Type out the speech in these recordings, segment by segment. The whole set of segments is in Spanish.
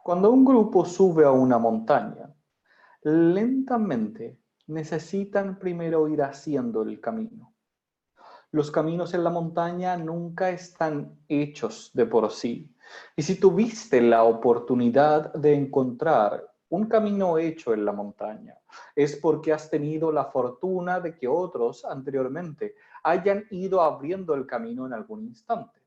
Cuando un grupo sube a una montaña, lentamente necesitan primero ir haciendo el camino. Los caminos en la montaña nunca están hechos de por sí. Y si tuviste la oportunidad de encontrar un camino hecho en la montaña, es porque has tenido la fortuna de que otros anteriormente hayan ido abriendo el camino en algún instante.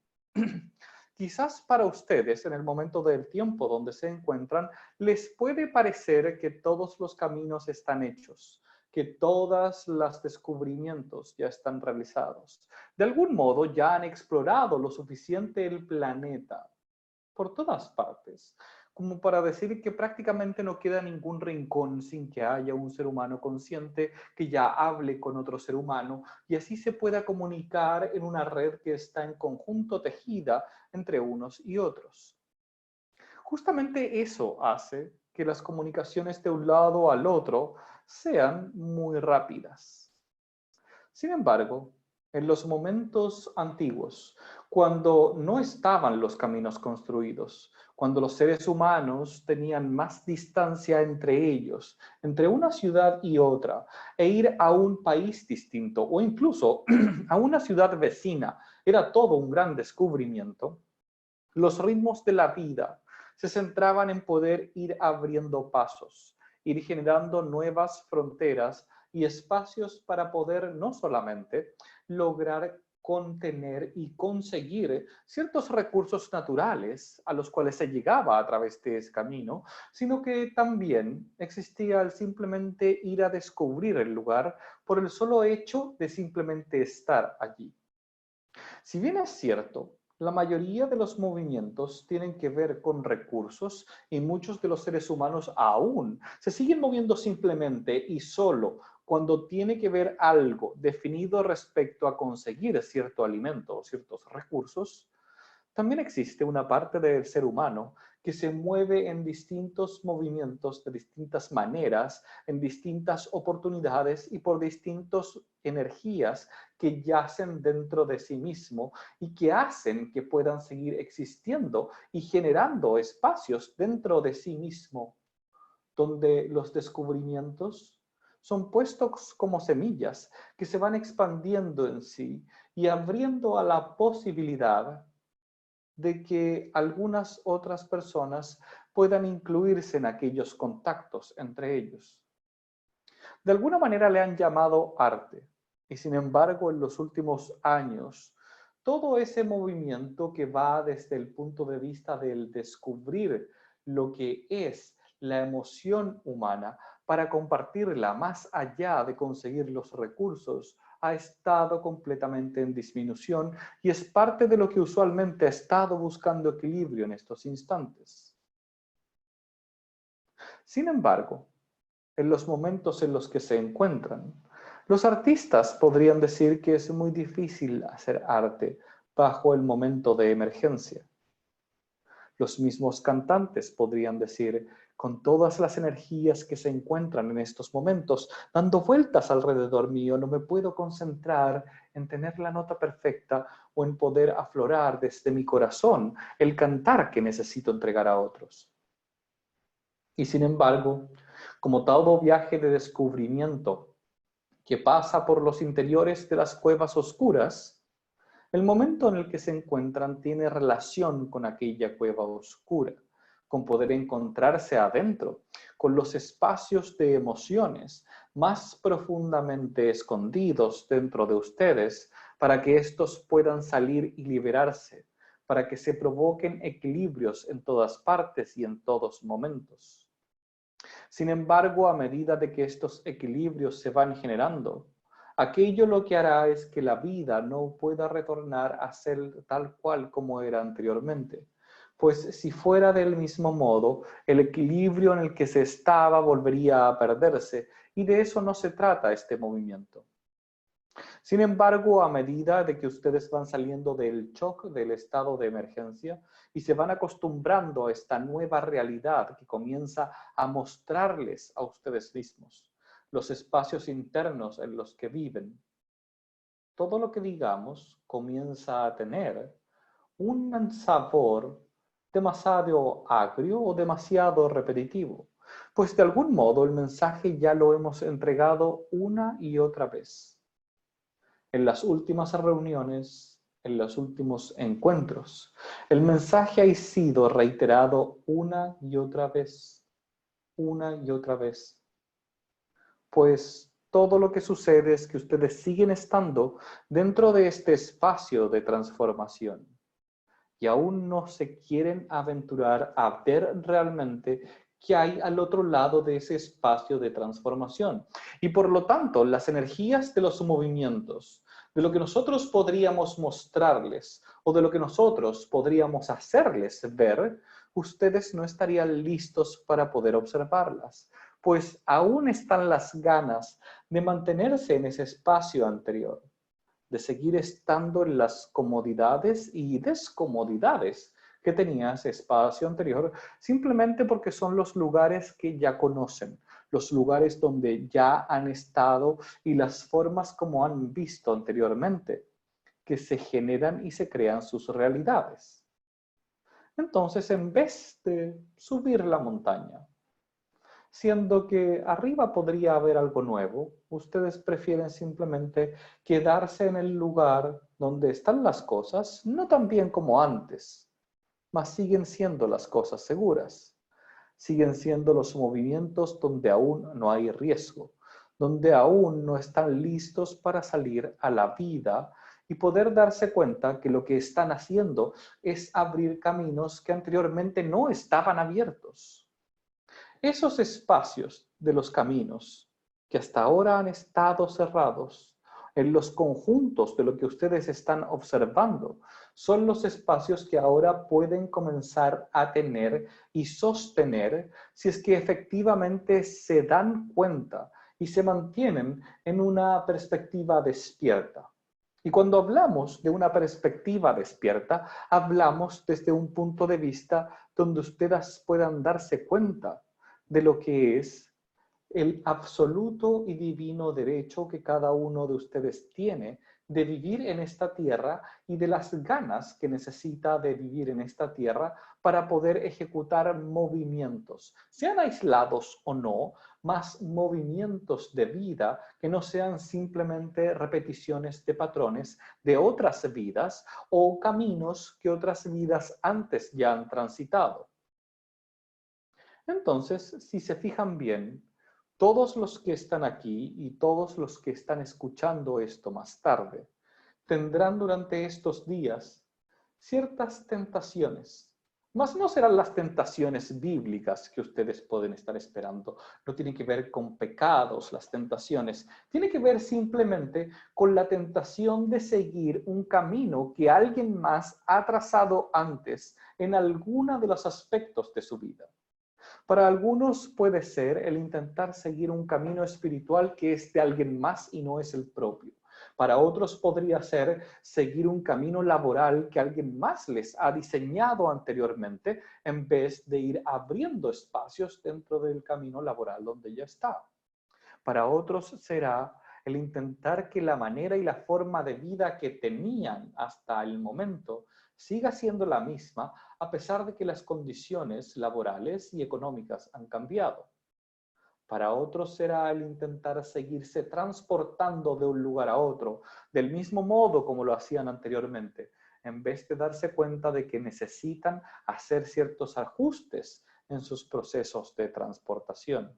Quizás para ustedes, en el momento del tiempo donde se encuentran, les puede parecer que todos los caminos están hechos, que todos los descubrimientos ya están realizados. De algún modo ya han explorado lo suficiente el planeta por todas partes, como para decir que prácticamente no queda ningún rincón sin que haya un ser humano consciente que ya hable con otro ser humano y así se pueda comunicar en una red que está en conjunto tejida entre unos y otros. Justamente eso hace que las comunicaciones de un lado al otro sean muy rápidas. Sin embargo, en los momentos antiguos, cuando no estaban los caminos construidos, cuando los seres humanos tenían más distancia entre ellos, entre una ciudad y otra, e ir a un país distinto o incluso a una ciudad vecina, era todo un gran descubrimiento, los ritmos de la vida se centraban en poder ir abriendo pasos, ir generando nuevas fronteras y espacios para poder no solamente lograr contener y conseguir ciertos recursos naturales a los cuales se llegaba a través de ese camino, sino que también existía el simplemente ir a descubrir el lugar por el solo hecho de simplemente estar allí. Si bien es cierto, la mayoría de los movimientos tienen que ver con recursos y muchos de los seres humanos aún se siguen moviendo simplemente y solo cuando tiene que ver algo definido respecto a conseguir cierto alimento o ciertos recursos. También existe una parte del ser humano que se mueve en distintos movimientos de distintas maneras, en distintas oportunidades y por distintas energías que yacen dentro de sí mismo y que hacen que puedan seguir existiendo y generando espacios dentro de sí mismo, donde los descubrimientos son puestos como semillas que se van expandiendo en sí y abriendo a la posibilidad de que algunas otras personas puedan incluirse en aquellos contactos entre ellos. De alguna manera le han llamado arte, y sin embargo en los últimos años, todo ese movimiento que va desde el punto de vista del descubrir lo que es la emoción humana para compartirla más allá de conseguir los recursos, ha estado completamente en disminución y es parte de lo que usualmente ha estado buscando equilibrio en estos instantes. Sin embargo, en los momentos en los que se encuentran, los artistas podrían decir que es muy difícil hacer arte bajo el momento de emergencia. Los mismos cantantes podrían decir, con todas las energías que se encuentran en estos momentos, dando vueltas alrededor mío, no me puedo concentrar en tener la nota perfecta o en poder aflorar desde mi corazón el cantar que necesito entregar a otros. Y sin embargo, como todo viaje de descubrimiento que pasa por los interiores de las cuevas oscuras, el momento en el que se encuentran tiene relación con aquella cueva oscura, con poder encontrarse adentro, con los espacios de emociones más profundamente escondidos dentro de ustedes para que estos puedan salir y liberarse, para que se provoquen equilibrios en todas partes y en todos momentos. Sin embargo, a medida de que estos equilibrios se van generando, aquello lo que hará es que la vida no pueda retornar a ser tal cual como era anteriormente. Pues si fuera del mismo modo, el equilibrio en el que se estaba volvería a perderse, y de eso no se trata este movimiento. Sin embargo, a medida de que ustedes van saliendo del shock del estado de emergencia y se van acostumbrando a esta nueva realidad que comienza a mostrarles a ustedes mismos los espacios internos en los que viven, todo lo que digamos comienza a tener un sabor demasiado agrio o demasiado repetitivo, pues de algún modo el mensaje ya lo hemos entregado una y otra vez. En las últimas reuniones, en los últimos encuentros, el mensaje ha sido reiterado una y otra vez, pues todo lo que sucede es que ustedes siguen estando dentro de este espacio de transformación y aún no se quieren aventurar a ver realmente qué hay al otro lado de ese espacio de transformación. Y por lo tanto, las energías de los movimientos, de lo que nosotros podríamos mostrarles o de lo que nosotros podríamos hacerles ver, ustedes no estarían listos para poder observarlas, pues aún están las ganas de mantenerse en ese espacio anterior, de seguir estando en las comodidades y descomodidades que tenía ese espacio anterior, simplemente porque son los lugares que ya conocen, los lugares donde ya han estado y las formas como han visto anteriormente, que se generan y se crean sus realidades. Entonces, en vez de subir la montaña, siendo que arriba podría haber algo nuevo, ustedes prefieren simplemente quedarse en el lugar donde están las cosas, no tan bien como antes, mas siguen siendo las cosas seguras, siguen siendo los movimientos donde aún no hay riesgo, donde aún no están listos para salir a la vida y poder darse cuenta que lo que están haciendo es abrir caminos que anteriormente no estaban abiertos. Esos espacios de los caminos que hasta ahora han estado cerrados, en los conjuntos de lo que ustedes están observando, son los espacios que ahora pueden comenzar a tener y sostener si es que efectivamente se dan cuenta y se mantienen en una perspectiva despierta. Y cuando hablamos de una perspectiva despierta, hablamos desde un punto de vista donde ustedes puedan darse cuenta de lo que es el absoluto y divino derecho que cada uno de ustedes tiene de vivir en esta tierra y de las ganas que necesita de vivir en esta tierra para poder ejecutar movimientos, sean aislados o no, más movimientos de vida que no sean simplemente repeticiones de patrones de otras vidas o caminos que otras vidas antes ya han transitado. Entonces, si se fijan bien, todos los que están aquí y todos los que están escuchando esto más tarde, tendrán durante estos días ciertas tentaciones. Mas no serán las tentaciones bíblicas que ustedes pueden estar esperando. No tiene que ver con pecados las tentaciones. Tiene que ver simplemente con la tentación de seguir un camino que alguien más ha trazado antes en alguno de los aspectos de su vida. Para algunos puede ser el intentar seguir un camino espiritual que es de alguien más y no es el propio. Para otros podría ser seguir un camino laboral que alguien más les ha diseñado anteriormente en vez de ir abriendo espacios dentro del camino laboral donde ya está. Para otros será el intentar que la manera y la forma de vida que tenían hasta el momento siga siendo la misma a pesar de que las condiciones laborales y económicas han cambiado. Para otros será el intentar seguirse transportando de un lugar a otro, del mismo modo como lo hacían anteriormente, en vez de darse cuenta de que necesitan hacer ciertos ajustes en sus procesos de transportación.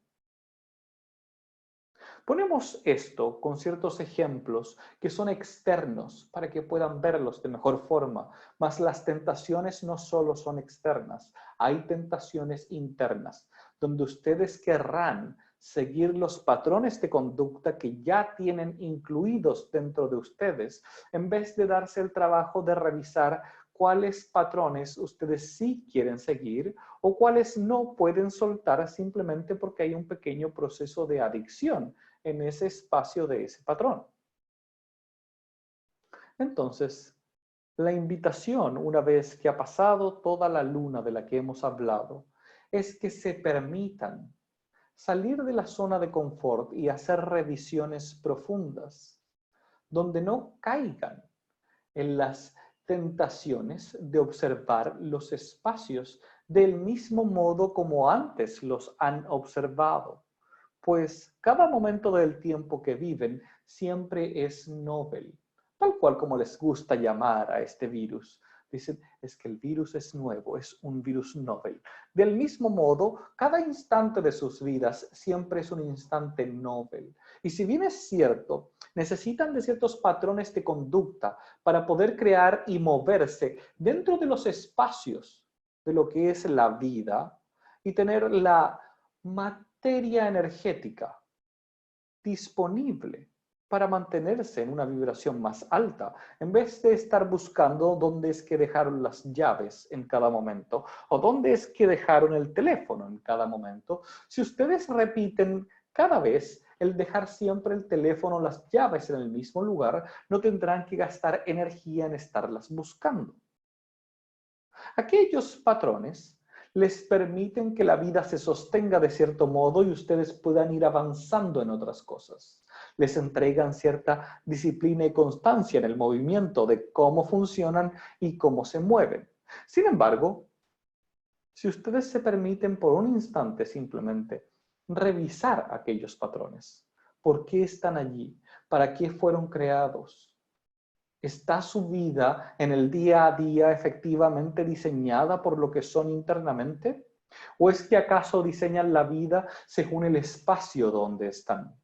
Ponemos esto con ciertos ejemplos que son externos para que puedan verlos de mejor forma, mas las tentaciones no solo son externas, hay tentaciones internas, donde ustedes querrán seguir los patrones de conducta que ya tienen incluidos dentro de ustedes, en vez de darse el trabajo de revisar cuáles patrones ustedes sí quieren seguir o cuáles no pueden soltar simplemente porque hay un pequeño proceso de adicción en ese espacio de ese patrón. Entonces, la invitación, una vez que ha pasado toda la luna de la que hemos hablado, es que se permitan salir de la zona de confort y hacer revisiones profundas, donde no caigan en las tentaciones de observar los espacios del mismo modo como antes los han observado, pues cada momento del tiempo que viven siempre es novel, tal cual como les gusta llamar a este virus. Dicen, es que el virus es nuevo, es un virus novel. Del mismo modo, cada instante de sus vidas siempre es un instante novel. Y si bien es cierto, necesitan de ciertos patrones de conducta para poder crear y moverse dentro de los espacios de lo que es la vida y tener la materia energética disponible para mantenerse en una vibración más alta, en vez de estar buscando dónde es que dejaron las llaves en cada momento o dónde es que dejaron el teléfono en cada momento. Si ustedes repiten cada vez el dejar siempre el teléfono o las llaves en el mismo lugar, no tendrán que gastar energía en estarlas buscando. Aquellos patrones les permiten que la vida se sostenga de cierto modo y ustedes puedan ir avanzando en otras cosas. Les entregan cierta disciplina y constancia en el movimiento de cómo funcionan y cómo se mueven. Sin embargo, si ustedes se permiten por un instante simplemente revisar aquellos patrones, ¿por qué están allí? ¿Para qué fueron creados? ¿Está su vida en el día a día efectivamente diseñada por lo que son internamente? ¿O es que acaso diseñan la vida según el espacio donde están?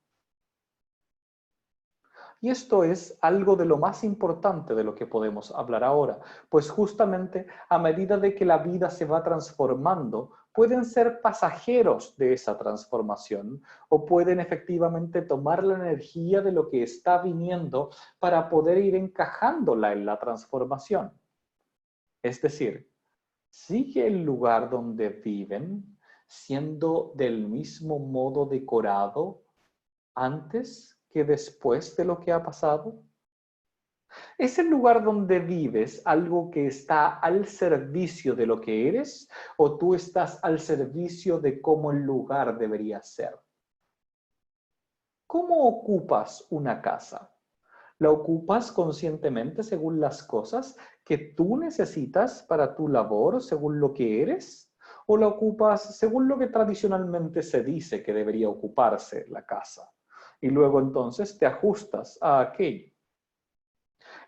Y esto es algo de lo más importante de lo que podemos hablar ahora, pues justamente a medida de que la vida se va transformando, pueden ser pasajeros de esa transformación o pueden efectivamente tomar la energía de lo que está viniendo para poder ir encajándola en la transformación. Es decir, sigue el lugar donde viven siendo del mismo modo decorado antes que después de lo que ha pasado. ¿Es el lugar donde vives algo que está al servicio de lo que eres o tú estás al servicio de cómo el lugar debería ser? ¿Cómo ocupas una casa? ¿La ocupas conscientemente según las cosas que tú necesitas para tu labor, según lo que eres? ¿O la ocupas según lo que tradicionalmente se dice que debería ocuparse la casa? Y luego entonces te ajustas a aquello.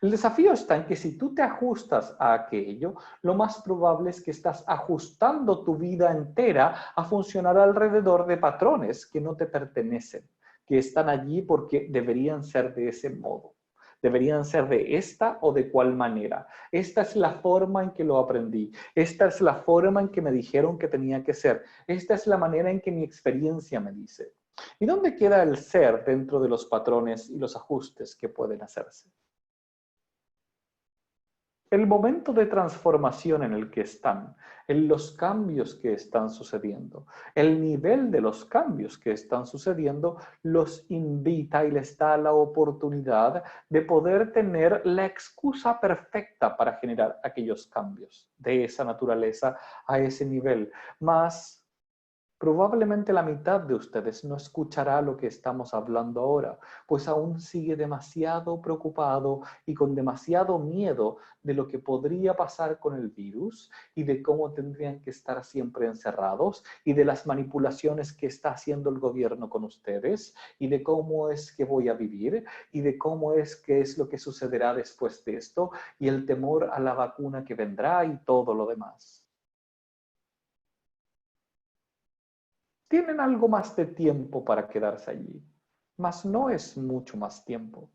El desafío está en que si tú te ajustas a aquello, lo más probable es que estás ajustando tu vida entera a funcionar alrededor de patrones que no te pertenecen, que están allí porque deberían ser de ese modo. Deberían ser de esta o de cual manera. Esta es la forma en que lo aprendí. Esta es la forma en que me dijeron que tenía que ser. Esta es la manera en que mi experiencia me dice. ¿Y dónde queda el ser dentro de los patrones y los ajustes que pueden hacerse? El momento de transformación en el que están, en los cambios que están sucediendo, el nivel de los cambios que están sucediendo, los invita y les da la oportunidad de poder tener la excusa perfecta para generar aquellos cambios de esa naturaleza a ese nivel. Más probablemente la mitad de ustedes no escuchará lo que estamos hablando ahora, pues aún sigue demasiado preocupado y con demasiado miedo de lo que podría pasar con el virus y de cómo tendrían que estar siempre encerrados y de las manipulaciones que está haciendo el gobierno con ustedes y de cómo es que voy a vivir y de cómo es que es lo que sucederá después de esto y el temor a la vacuna que vendrá y todo lo demás. Tienen algo más de tiempo para quedarse allí, mas no es mucho más tiempo.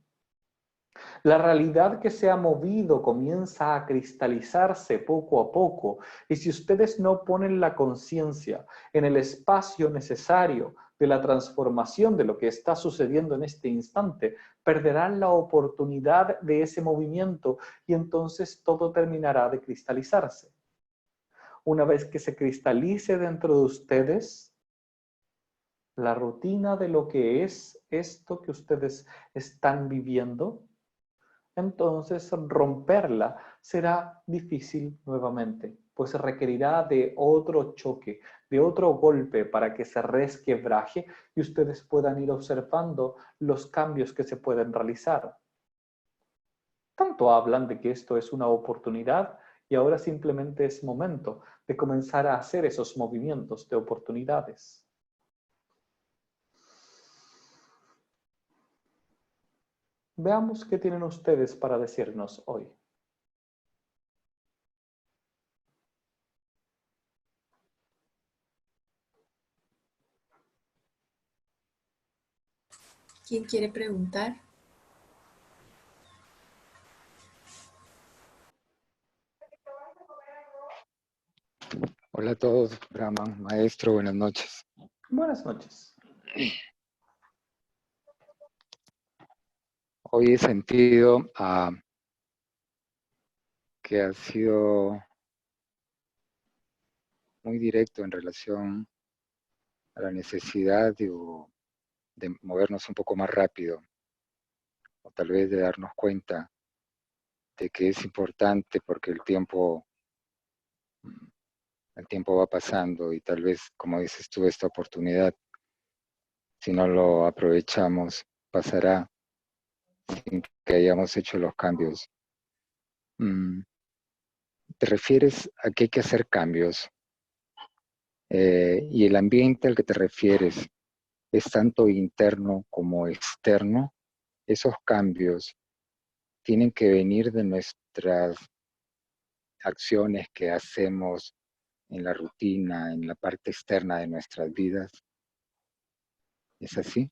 La realidad que se ha movido comienza a cristalizarse poco a poco y si ustedes no ponen la conciencia en el espacio necesario de la transformación de lo que está sucediendo en este instante, perderán la oportunidad de ese movimiento y entonces todo terminará de cristalizarse. Una vez que se cristalice dentro de ustedes, la rutina de lo que es esto que ustedes están viviendo, entonces romperla será difícil nuevamente, pues requerirá de otro choque, de otro golpe para que se resquebraje y ustedes puedan ir observando los cambios que se pueden realizar. Tanto hablan de que esto es una oportunidad y ahora simplemente es momento de comenzar a hacer esos movimientos de oportunidades. Veamos qué tienen ustedes para decirnos hoy. ¿Quién quiere preguntar? Hola a todos, Brahman, maestro, buenas noches. Buenas noches. Hoy he sentido que ha sido muy directo en relación a la necesidad de movernos un poco más rápido, o tal vez de darnos cuenta de que es importante porque el tiempo va pasando y tal vez, como dices tú, esta oportunidad, si no lo aprovechamos, pasará sin que hayamos hecho los cambios. ¿Te refieres a que hay que hacer cambios? Y el ambiente al que te refieres es tanto interno como externo. Esos cambios tienen que venir de nuestras acciones que hacemos en la rutina, en la parte externa de nuestras vidas. ¿Es así?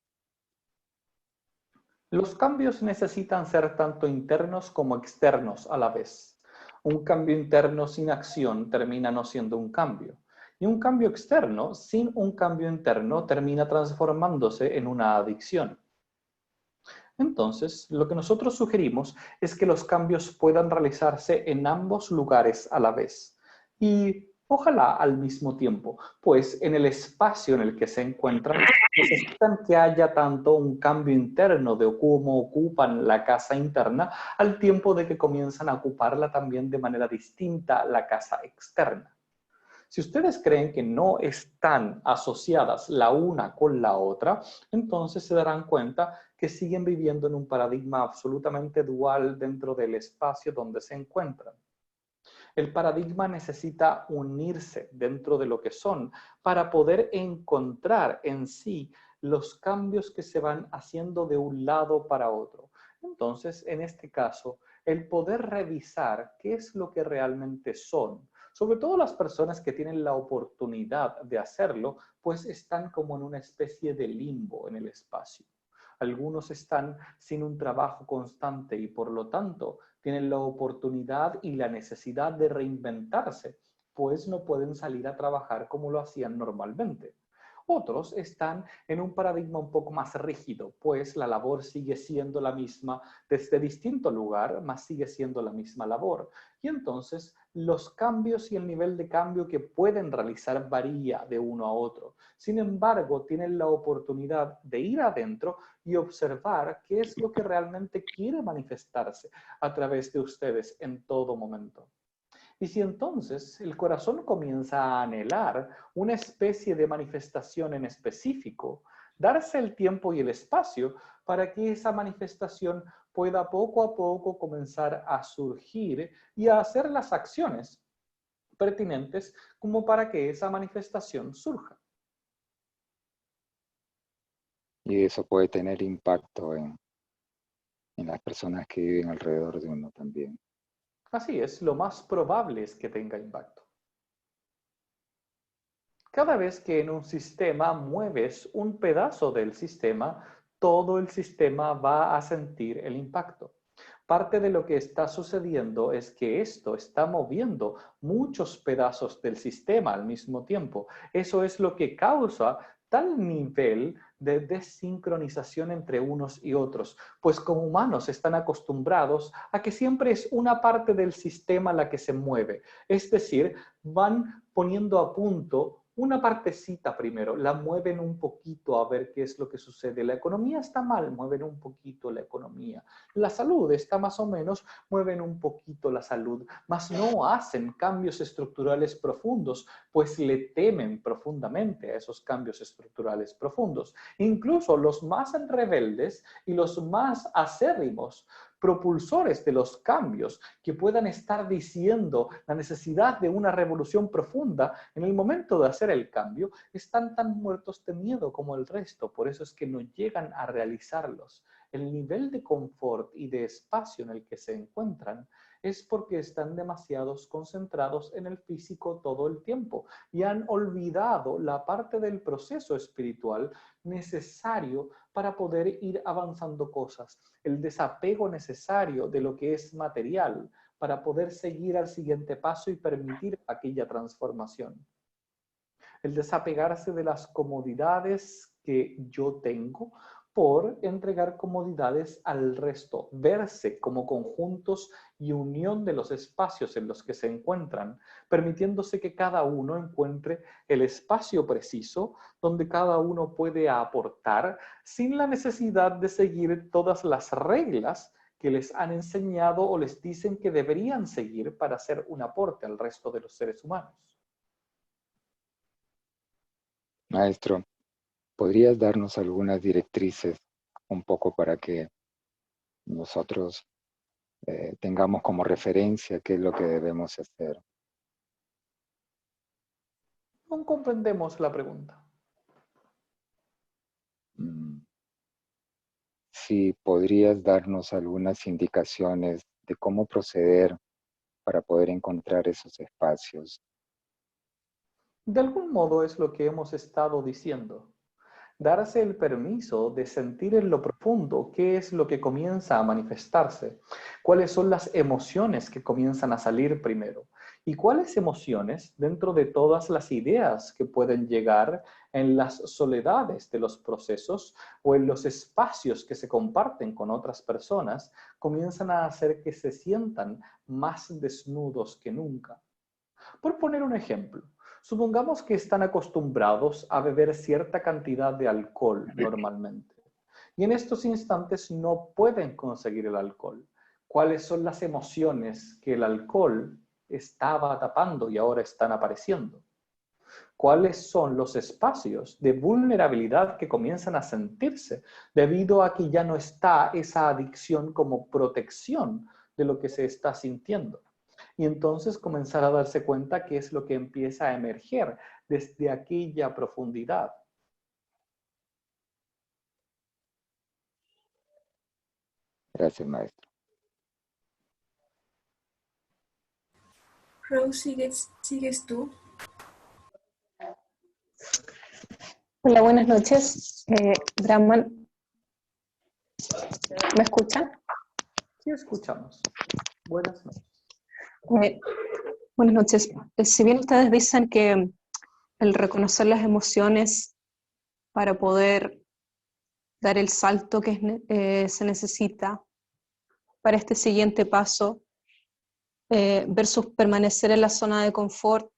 Los cambios necesitan ser tanto internos como externos a la vez. Un cambio interno sin acción termina no siendo un cambio. Y un cambio externo sin un cambio interno termina transformándose en una adicción. Entonces, lo que nosotros sugerimos es que los cambios puedan realizarse en ambos lugares a la vez. Y ojalá al mismo tiempo, pues en el espacio en el que se encuentran necesitan que haya tanto un cambio interno de cómo ocupan la casa interna al tiempo de que comienzan a ocuparla también de manera distinta la casa externa. Si ustedes creen que no están asociadas la una con la otra, entonces se darán cuenta que siguen viviendo en un paradigma absolutamente dual dentro del espacio donde se encuentran. El paradigma necesita unirse dentro de lo que son para poder encontrar en sí los cambios que se van haciendo de un lado para otro. Entonces, en este caso, el poder revisar qué es lo que realmente son, sobre todo las personas que tienen la oportunidad de hacerlo, pues están como en una especie de limbo en el espacio. Algunos están sin un trabajo constante y por lo tanto tienen la oportunidad y la necesidad de reinventarse, pues no pueden salir a trabajar como lo hacían normalmente. Otros están en un paradigma un poco más rígido, pues la labor sigue siendo la misma desde distinto lugar, mas sigue siendo la misma labor. Y entonces los cambios y el nivel de cambio que pueden realizar varía de uno a otro. Sin embargo, tienen la oportunidad de ir adentro y observar qué es lo que realmente quiere manifestarse a través de ustedes en todo momento. Y si entonces el corazón comienza a anhelar una especie de manifestación en específico, darse el tiempo y el espacio para que esa manifestación pueda poco a poco comenzar a surgir y a hacer las acciones pertinentes como para que esa manifestación surja. Y eso puede tener impacto en las personas que viven alrededor de uno también. Así es, lo más probable es que tenga impacto. Cada vez que en un sistema mueves un pedazo del sistema, todo el sistema va a sentir el impacto. Parte de lo que está sucediendo es que esto está moviendo muchos pedazos del sistema al mismo tiempo. Eso es lo que causa tal nivel de desincronización entre unos y otros, pues como humanos están acostumbrados a que siempre es una parte del sistema la que se mueve. Es decir, van poniendo a punto una partecita primero, la mueven un poquito a ver qué es lo que sucede. La economía está mal, mueven un poquito la economía. La salud está más o menos, mueven un poquito la salud, mas no hacen cambios estructurales profundos, pues le temen profundamente a esos cambios estructurales profundos. Incluso los más rebeldes y los más acérrimos propulsores de los cambios, que puedan estar diciendo la necesidad de una revolución profunda en el momento de hacer el cambio, están tan muertos de miedo como el resto. Por eso es que no llegan a realizarlos. El nivel de confort y de espacio en el que se encuentran es porque están demasiado concentrados en el físico todo el tiempo y han olvidado la parte del proceso espiritual necesario para poder ir avanzando cosas, el desapego necesario de lo que es material para poder seguir al siguiente paso y permitir aquella transformación. El desapegarse de las comodidades que yo tengo por entregar comodidades al resto, verse como conjuntos y unión de los espacios en los que se encuentran, permitiéndose que cada uno encuentre el espacio preciso donde cada uno puede aportar sin la necesidad de seguir todas las reglas que les han enseñado o les dicen que deberían seguir para hacer un aporte al resto de los seres humanos. Maestro, ¿podrías darnos algunas directrices un poco para que nosotros tengamos como referencia qué es lo que debemos hacer? No comprendemos la pregunta. Si podrías darnos algunas indicaciones de cómo proceder para poder encontrar esos espacios. De algún modo es lo que hemos estado diciendo. Darse el permiso de sentir en lo profundo qué es lo que comienza a manifestarse, cuáles son las emociones que comienzan a salir primero y cuáles emociones dentro de todas las ideas que pueden llegar en las soledades de los procesos o en los espacios que se comparten con otras personas comienzan a hacer que se sientan más desnudos que nunca. Por poner un ejemplo, supongamos que están acostumbrados a beber cierta cantidad de alcohol normalmente y en estos instantes no pueden conseguir el alcohol. ¿Cuáles son las emociones que el alcohol estaba tapando y ahora están apareciendo? ¿Cuáles son los espacios de vulnerabilidad que comienzan a sentirse debido a que ya no está esa adicción como protección de lo que se está sintiendo? Y entonces comenzar a darse cuenta qué es lo que empieza a emerger desde aquella profundidad. Gracias, maestro. Rose, ¿sigues tú? Hola, buenas noches. Brahman, ¿me escuchan? Sí, escuchamos. Buenas noches. Buenas noches. Si bien ustedes dicen que el reconocer las emociones para poder dar el salto que se necesita para este siguiente paso, versus permanecer en la zona de confort,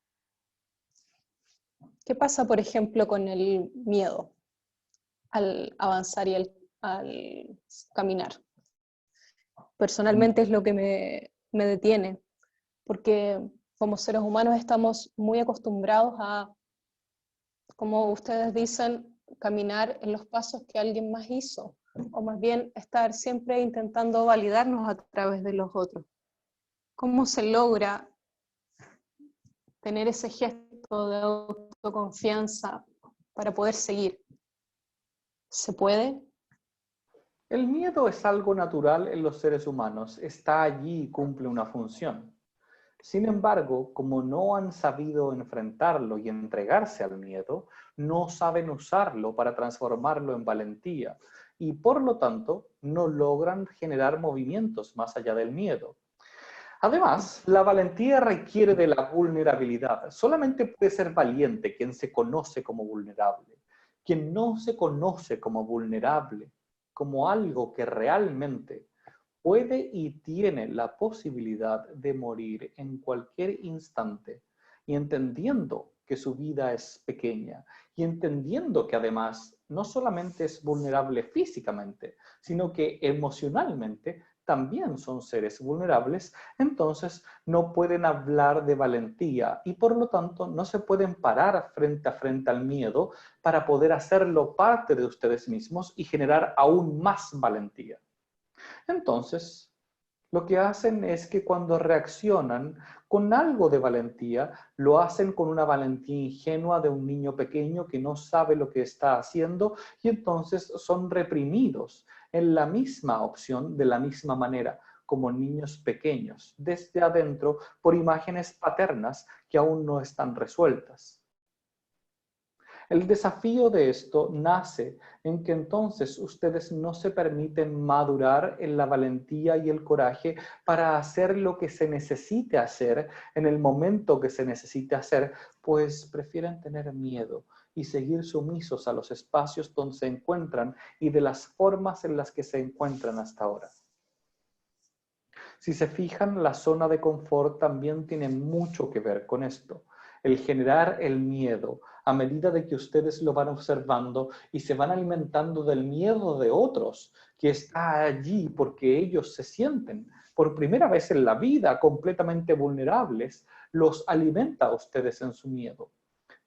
¿qué pasa, por ejemplo, con el miedo al avanzar y al caminar? Personalmente es lo que me detiene, porque como seres humanos estamos muy acostumbrados a, como ustedes dicen, caminar en los pasos que alguien más hizo, o más bien estar siempre intentando validarnos a través de los otros. ¿Cómo se logra tener ese gesto de autoconfianza para poder seguir? ¿Se puede? El miedo es algo natural en los seres humanos, está allí y cumple una función. Sin embargo, como no han sabido enfrentarlo y entregarse al miedo, no saben usarlo para transformarlo en valentía y por lo tanto no logran generar movimientos más allá del miedo. Además, la valentía requiere de la vulnerabilidad. Solamente puede ser valiente quien se conoce como vulnerable. Quien no se conoce como vulnerable, como algo que realmente puede y tiene la posibilidad de morir en cualquier instante, y entendiendo que su vida es pequeña, y entendiendo que además no solamente es vulnerable físicamente, sino que emocionalmente también son seres vulnerables, entonces no pueden hablar de valentía y por lo tanto no se pueden parar frente a frente al miedo para poder hacerlo parte de ustedes mismos y generar aún más valentía. Entonces, Lo que hacen es que cuando reaccionan con algo de valentía, lo hacen con una valentía ingenua de un niño pequeño que no sabe lo que está haciendo y entonces son reprimidos en la misma opción de la misma manera, como niños pequeños, desde adentro por imágenes paternas que aún no están resueltas. El desafío de esto nace en que entonces ustedes no se permiten madurar en la valentía y el coraje para hacer lo que se necesite hacer en el momento que se necesite hacer, pues prefieren tener miedo y seguir sumisos a los espacios donde se encuentran y de las formas en las que se encuentran hasta ahora. Si se fijan, la zona de confort también tiene mucho que ver con esto. El generar el miedo a medida de que ustedes lo van observando y se van alimentando del miedo de otros que está allí porque ellos se sienten por primera vez en la vida completamente vulnerables, los alimenta a ustedes en su miedo.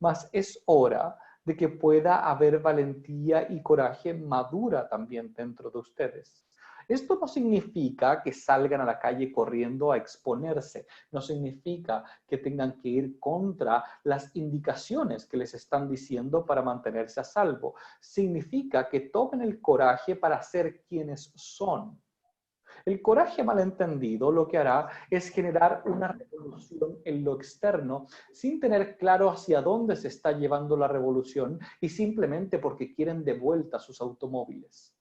Mas es hora de que pueda haber valentía y coraje madura también dentro de ustedes. Esto no significa que salgan a la calle corriendo a exponerse, no significa que tengan que ir contra las indicaciones que les están diciendo para mantenerse a salvo. Significa que tomen el coraje para ser quienes son. El coraje malentendido lo que hará es generar una revolución en lo externo sin tener claro hacia dónde se está llevando la revolución y simplemente porque quieren de vuelta sus automóviles.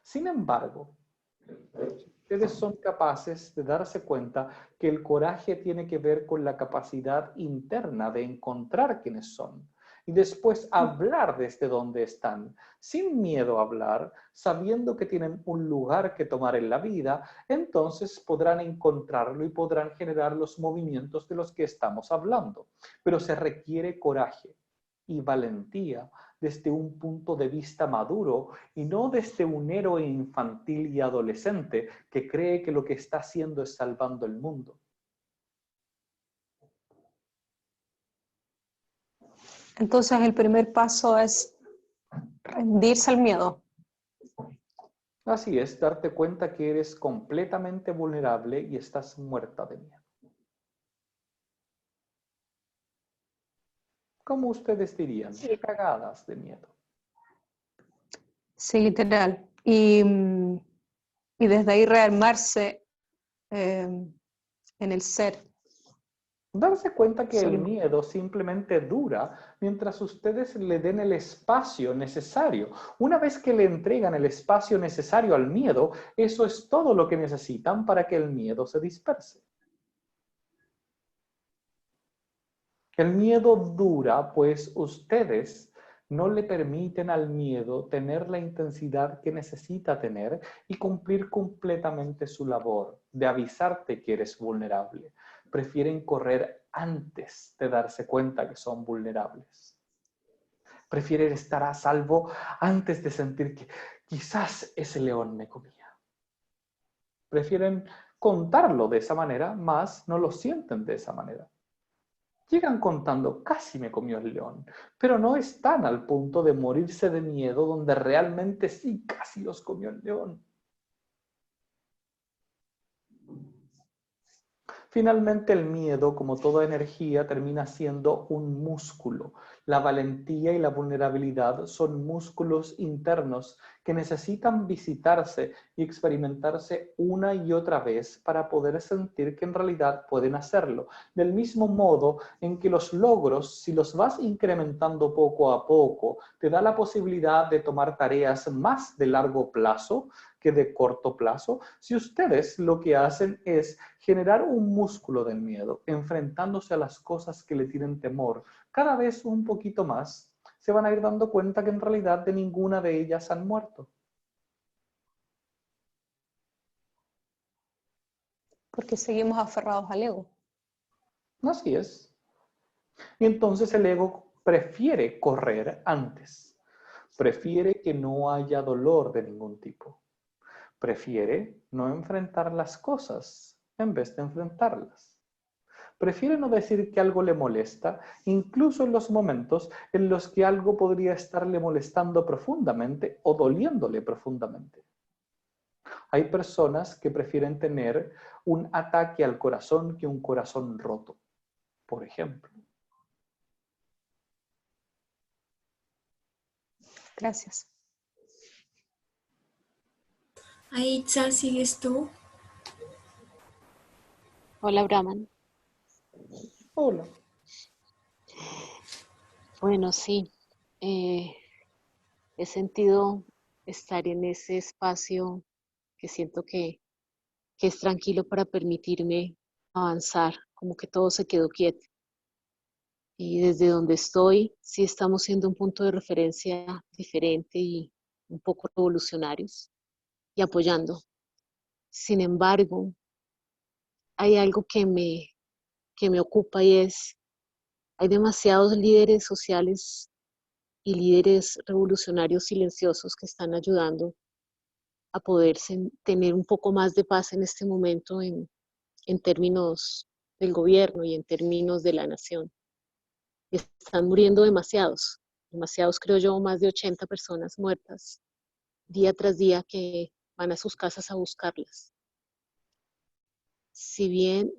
Sin embargo, ustedes son capaces de darse cuenta que el coraje tiene que ver con la capacidad interna de encontrar quiénes son y después hablar desde donde están, sin miedo a hablar, sabiendo que tienen un lugar que tomar en la vida, entonces podrán encontrarlo y podrán generar los movimientos de los que estamos hablando. Pero se requiere coraje y valentía desde un punto de vista maduro y no desde un héroe infantil y adolescente que cree que lo que está haciendo es salvando el mundo. Entonces el primer paso es rendirse al miedo. Así es, darte cuenta que eres completamente vulnerable y estás muerta de miedo. ¿Cómo ustedes dirían? Cagadas de miedo. Sí, literal. Y desde ahí rearmarse en el ser. Darse cuenta que el Solo. miedo simplemente dura mientras ustedes le den el espacio necesario. Una vez que le entregan el espacio necesario al miedo, eso es todo lo que necesitan para que el miedo se disperse. El miedo dura, pues ustedes no le permiten al miedo tener la intensidad que necesita tener y cumplir completamente su labor de avisarte que eres vulnerable. Prefieren correr antes de darse cuenta que son vulnerables. Prefieren estar a salvo antes de sentir que quizás ese león me comía. Prefieren contarlo de esa manera, mas no lo sienten de esa manera. Llegan contando, casi me comió el león, pero no están al punto de morirse de miedo donde realmente sí, casi los comió el león. Finalmente el miedo, como toda energía, termina siendo un músculo. La valentía y la vulnerabilidad son músculos internos que necesitan visitarse y experimentarse una y otra vez para poder sentir que en realidad pueden hacerlo. Del mismo modo en que los logros, si los vas incrementando poco a poco, te da la posibilidad de tomar tareas más de largo plazo que de corto plazo, si ustedes lo que hacen es generar un músculo del miedo, enfrentándose a las cosas que le tienen temor, cada vez un poquito más, se van a ir dando cuenta que en realidad de ninguna de ellas han muerto. Porque seguimos aferrados al ego. Así es. Y entonces el ego prefiere correr antes. Prefiere que no haya dolor de ningún tipo. Prefiere no enfrentar las cosas en vez de enfrentarlas. Prefiere no decir que algo le molesta, incluso en los momentos en los que algo podría estarle molestando profundamente o doliéndole profundamente. Hay personas que prefieren tener un ataque al corazón que un corazón roto, por ejemplo. Gracias. Aitza, ¿sigues tú? Hola, Brahman. Hola. Bueno, sí, he sentido estar en ese espacio que siento que es tranquilo para permitirme avanzar, como que todo se quedó quieto. Y desde donde estoy, sí estamos siendo un punto de referencia diferente y un poco revolucionarios y apoyando. Sin embargo, hay algo que me ocupa y hay demasiados líderes sociales y líderes revolucionarios silenciosos que están ayudando a poder tener un poco más de paz en este momento en términos del gobierno y en términos de la nación. Están muriendo demasiados creo yo, más de 80 personas muertas día tras día que van a sus casas a buscarlas. Si bien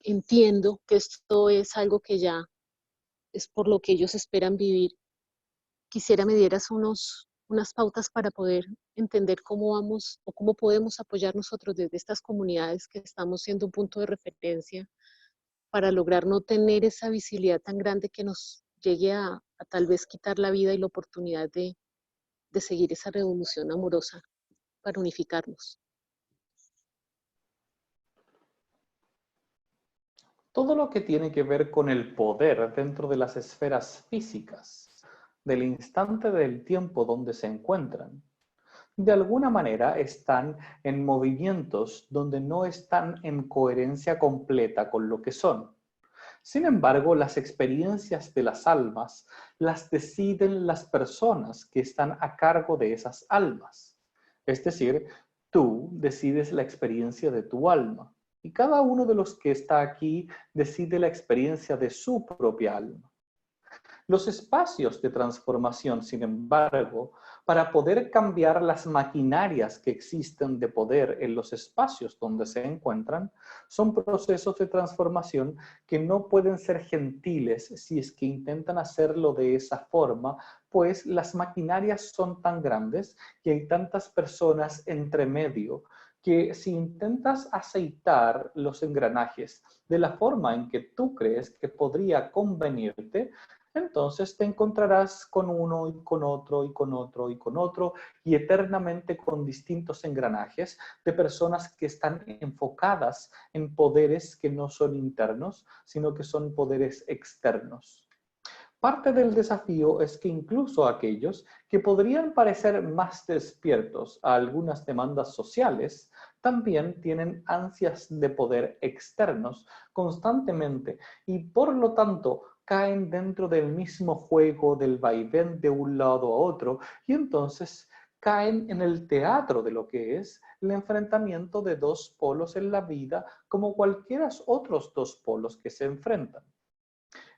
entiendo que esto es algo que ya es por lo que ellos esperan vivir, quisiera me dieras unas pautas para poder entender cómo vamos o cómo podemos apoyar nosotros desde estas comunidades que estamos siendo un punto de referencia para lograr no tener esa visibilidad tan grande que nos llegue a tal vez quitar la vida y la oportunidad de seguir esa revolución amorosa para unificarnos. Todo lo que tiene que ver con el poder dentro de las esferas físicas, del instante del tiempo donde se encuentran, de alguna manera están en movimientos donde no están en coherencia completa con lo que son. Sin embargo, las experiencias de las almas las deciden las personas que están a cargo de esas almas. Es decir, tú decides la experiencia de tu alma y cada uno de los que está aquí decide la experiencia de su propia alma. Los espacios de transformación, sin embargo, para poder cambiar las maquinarias que existen de poder en los espacios donde se encuentran, son procesos de transformación que no pueden ser gentiles si es que intentan hacerlo de esa forma, pues las maquinarias son tan grandes que hay tantas personas entre medio que si intentas aceitar los engranajes de la forma en que tú crees que podría convenirte, entonces te encontrarás con uno y con otro y con otro y con otro y eternamente con distintos engranajes de personas que están enfocadas en poderes que no son internos, sino que son poderes externos. Parte del desafío es que incluso aquellos que podrían parecer más despiertos a algunas demandas sociales, también tienen ansias de poder externos constantemente y por lo tanto caen dentro del mismo juego del vaivén de un lado a otro y entonces caen en el teatro de lo que es el enfrentamiento de dos polos en la vida como cualquiera otros dos polos que se enfrentan.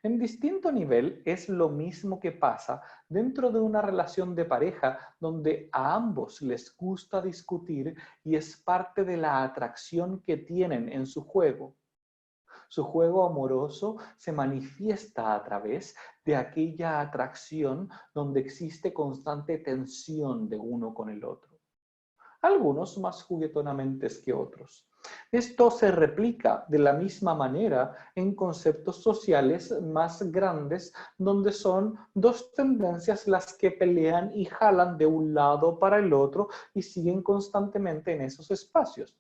En distinto nivel es lo mismo que pasa dentro de una relación de pareja donde a ambos les gusta discutir y es parte de la atracción que tienen en su juego. Su juego amoroso se manifiesta a través de aquella atracción donde existe constante tensión de uno con el otro. Algunos más juguetonamente que otros. Esto se replica de la misma manera en conceptos sociales más grandes, donde son dos tendencias las que pelean y jalan de un lado para el otro y siguen constantemente en esos espacios.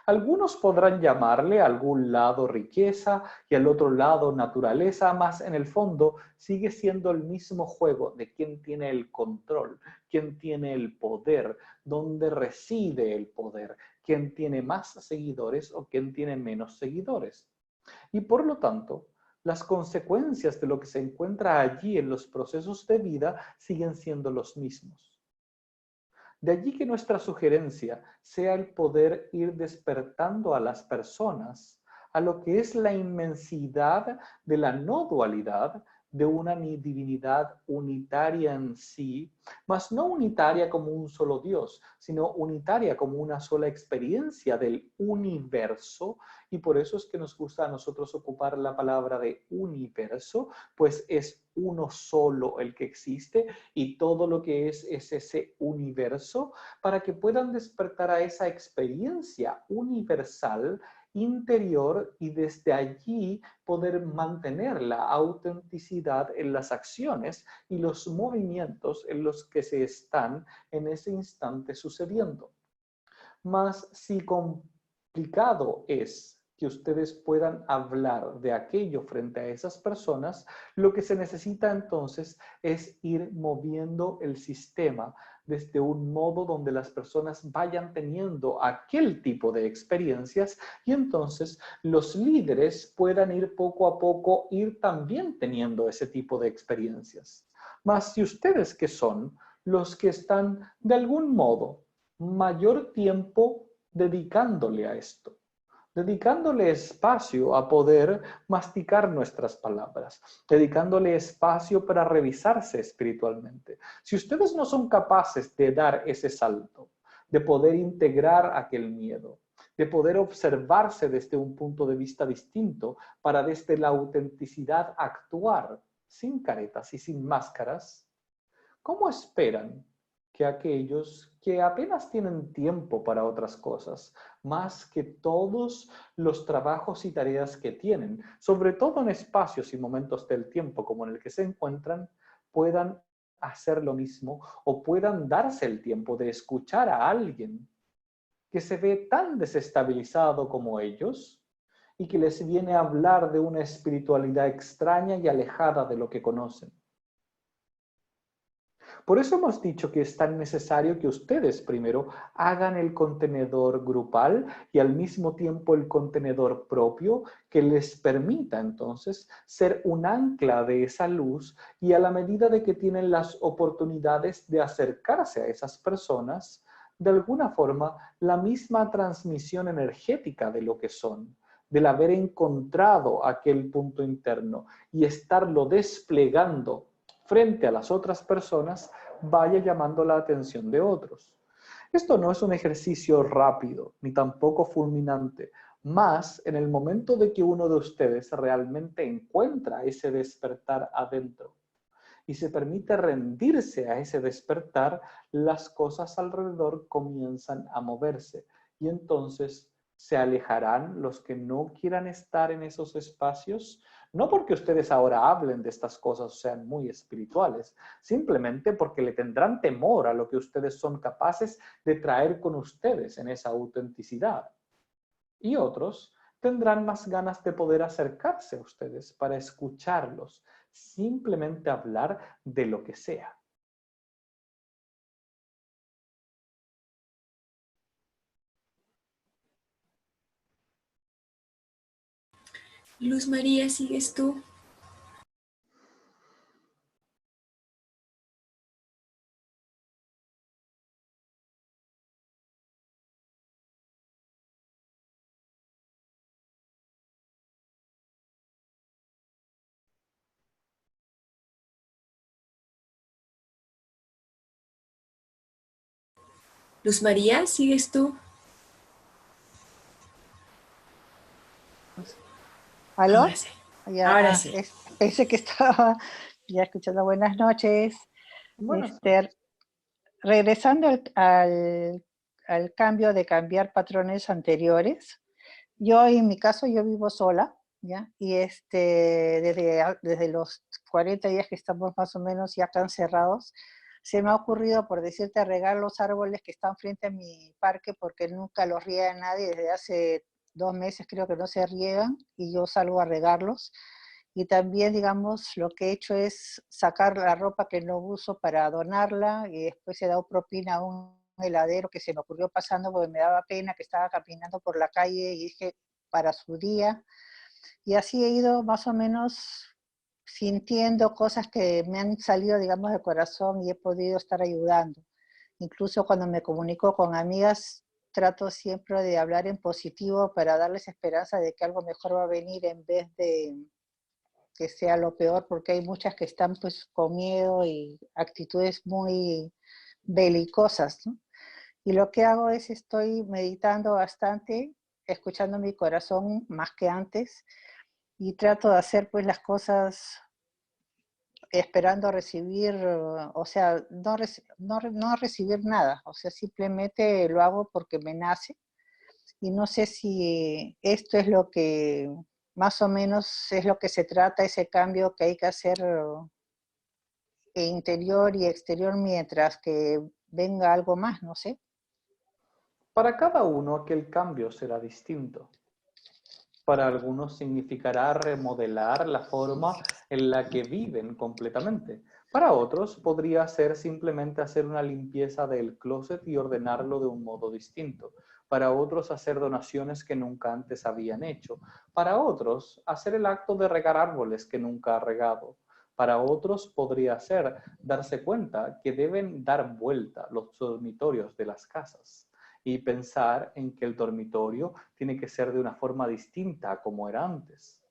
Algunos podrán llamarle a algún lado riqueza y al otro lado naturaleza, más en el fondo sigue siendo el mismo juego de quién tiene el control, quién tiene el poder, dónde reside el poder, quién tiene más seguidores o quién tiene menos seguidores. Y por lo tanto, las consecuencias de lo que se encuentra allí en los procesos de vida siguen siendo los mismos. De allí que nuestra sugerencia sea el poder ir despertando a las personas a lo que es la inmensidad de la no dualidad de una divinidad unitaria en sí, mas no unitaria como un solo Dios, sino unitaria como una sola experiencia del universo, y por eso es que nos gusta a nosotros ocupar la palabra de universo, pues es uno solo el que existe y todo lo que es ese universo, para que puedan despertar a esa experiencia universal interior y desde allí poder mantener la autenticidad en las acciones y los movimientos en los que se están en ese instante sucediendo. Mas si complicado es que ustedes puedan hablar de aquello frente a esas personas, lo que se necesita entonces es ir moviendo el sistema desde un modo donde las personas vayan teniendo aquel tipo de experiencias y entonces los líderes puedan ir poco a poco, ir también teniendo ese tipo de experiencias. Mas si ustedes que son los que están de algún modo mayor tiempo dedicándole a esto, dedicándole espacio a poder masticar nuestras palabras, dedicándole espacio para revisarse espiritualmente. Si ustedes no son capaces de dar ese salto, de poder integrar aquel miedo, de poder observarse desde un punto de vista distinto para desde la autenticidad actuar sin caretas y sin máscaras, ¿cómo esperan que aquellos que apenas tienen tiempo para otras cosas, más que todos los trabajos y tareas que tienen, sobre todo en espacios y momentos del tiempo como en el que se encuentran, puedan hacer lo mismo o puedan darse el tiempo de escuchar a alguien que se ve tan desestabilizado como ellos y que les viene a hablar de una espiritualidad extraña y alejada de lo que conocen? Por eso hemos dicho que es tan necesario que ustedes primero hagan el contenedor grupal y al mismo tiempo el contenedor propio que les permita entonces ser un ancla de esa luz, y a la medida de que tienen las oportunidades de acercarse a esas personas, de alguna forma la misma transmisión energética de lo que son, del haber encontrado aquel punto interno y estarlo desplegando frente a las otras personas, vaya llamando la atención de otros. Esto no es un ejercicio rápido, ni tampoco fulminante, más en el momento de que uno de ustedes realmente encuentra ese despertar adentro y se permite rendirse a ese despertar, las cosas alrededor comienzan a moverse y entonces se alejarán los que no quieran estar en esos espacios, no porque ustedes ahora hablen de estas cosas o sean muy espirituales, simplemente porque le tendrán temor a lo que ustedes son capaces de traer con ustedes en esa autenticidad. Y otros tendrán más ganas de poder acercarse a ustedes para escucharlos, simplemente hablar de lo que sea. Luz María, ¿sigues tú? Luz María, ¿sigues tú? ¿Aló? Ahora sí. Ya, Ahora sí. pensé que estaba ya escuchando. Buenas noches. Buenas Este, noches. regresando al cambio de cambiar patrones anteriores, yo en mi caso yo vivo sola, ¿ya? Y desde los 40 días que estamos más o menos ya acá encerrados, se me ha ocurrido, por decirte, regar los árboles que están frente a mi parque, porque nunca los riega nadie, desde hace 2 meses creo que no se riegan, y yo salgo a regarlos. Y también, digamos, lo que he hecho es sacar la ropa que no uso para donarla, y después he dado propina a un heladero que se me ocurrió pasando porque me daba pena, que estaba caminando por la calle y dije, para su día. Y así he ido más o menos sintiendo cosas que me han salido, digamos, del corazón, y he podido estar ayudando. Incluso cuando me comunico con amigas, trato siempre de hablar en positivo para darles esperanza de que algo mejor va a venir, en vez que sea lo peor, porque hay muchas que están pues con miedo y actitudes muy belicosas, ¿no? Y lo que hago es estoy meditando bastante, escuchando mi corazón más que antes, y trato de hacer pues las cosas esperando recibir, o sea, no recibir nada, o sea, simplemente lo hago porque me nace. Y no sé si esto es lo que más o menos es lo que se trata, ese cambio que hay que hacer interior y exterior mientras que venga algo más, no sé. Para cada uno aquel cambio será distinto. Para algunos significará remodelar la forma en la que viven completamente. Para otros podría ser simplemente hacer una limpieza del closet y ordenarlo de un modo distinto. Para otros hacer donaciones que nunca antes habían hecho. Para otros hacer el acto de regar árboles que nunca ha regado. Para otros podría ser darse cuenta que deben dar vuelta los dormitorios de las casas y pensar en que el dormitorio tiene que ser de una forma distinta a como era antes.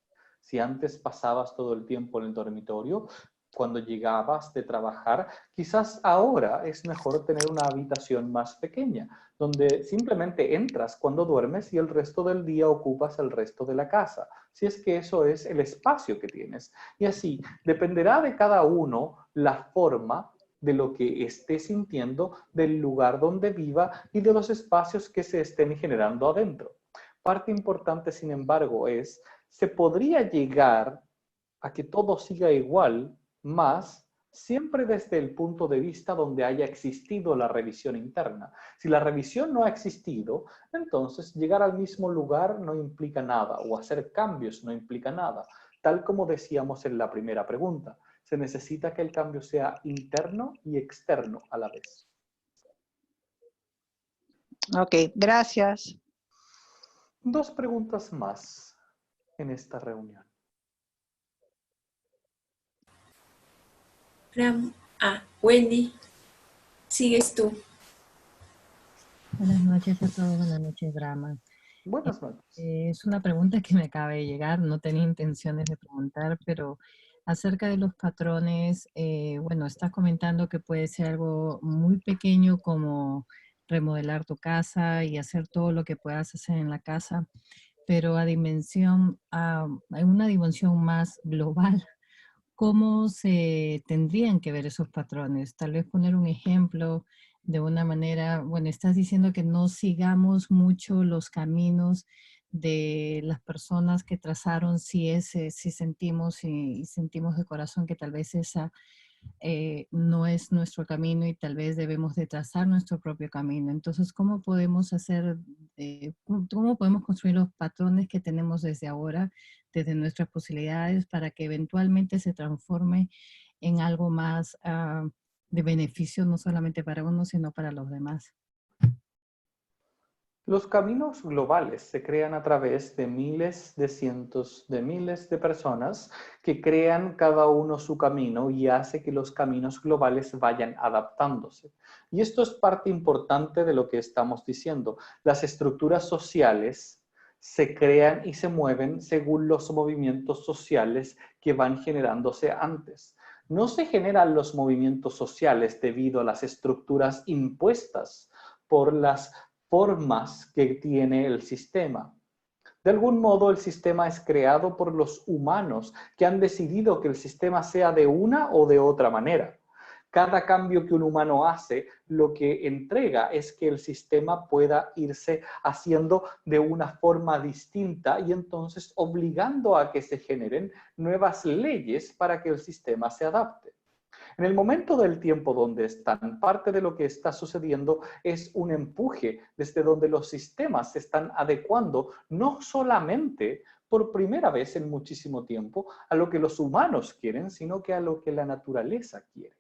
Si antes pasabas todo el tiempo en el dormitorio, cuando llegabas de trabajar, quizás ahora es mejor tener una habitación más pequeña, donde simplemente entras cuando duermes y el resto del día ocupas el resto de la casa, si es que eso es el espacio que tienes. Y así, dependerá de cada uno la forma de lo que esté sintiendo, del lugar donde viva y de los espacios que se estén generando adentro. Parte importante, sin embargo, es, se podría llegar a que todo siga igual, más siempre desde el punto de vista donde haya existido la revisión interna. Si la revisión no ha existido, entonces llegar al mismo lugar no implica nada, o hacer cambios no implica nada, tal como decíamos en la primera pregunta. Se necesita que el cambio sea interno y externo a la vez. Ok, gracias. 2 preguntas más en esta reunión. Wendy, sigues tú. Buenas noches a todos, buenas noches, Brahma. Buenas noches. Es una pregunta que me acaba de llegar, no tenía intenciones de preguntar, pero acerca de los patrones, bueno, estás comentando que puede ser algo muy pequeño como remodelar tu casa y hacer todo lo que puedas hacer en la casa, pero a una dimensión más global, ¿cómo se tendrían que ver esos patrones? Tal vez poner un ejemplo de una manera, bueno, estás diciendo que no sigamos mucho los caminos de las personas que trazaron, si sentimos y sentimos de corazón que tal vez esa no es nuestro camino y tal vez debemos de trazar nuestro propio camino. Entonces, ¿cómo podemos cómo podemos construir los patrones que tenemos desde ahora, desde nuestras posibilidades, para que eventualmente se transforme en algo más de beneficio, no solamente para uno, sino para los demás? Los caminos globales se crean a través de miles, de cientos, de miles de personas que crean cada uno su camino y hace que los caminos globales vayan adaptándose. Y esto es parte importante de lo que estamos diciendo. Las estructuras sociales se crean y se mueven según los movimientos sociales que van generándose antes. No se generan los movimientos sociales debido a las estructuras impuestas por las formas que tiene el sistema. De algún modo, el sistema es creado por los humanos que han decidido que el sistema sea de una o de otra manera. Cada cambio que un humano hace, lo que entrega es que el sistema pueda irse haciendo de una forma distinta y entonces obligando a que se generen nuevas leyes para que el sistema se adapte. En el momento del tiempo donde están, parte de lo que está sucediendo es un empuje desde donde los sistemas se están adecuando, no solamente por primera vez en muchísimo tiempo a lo que los humanos quieren, sino que a lo que la naturaleza quiere.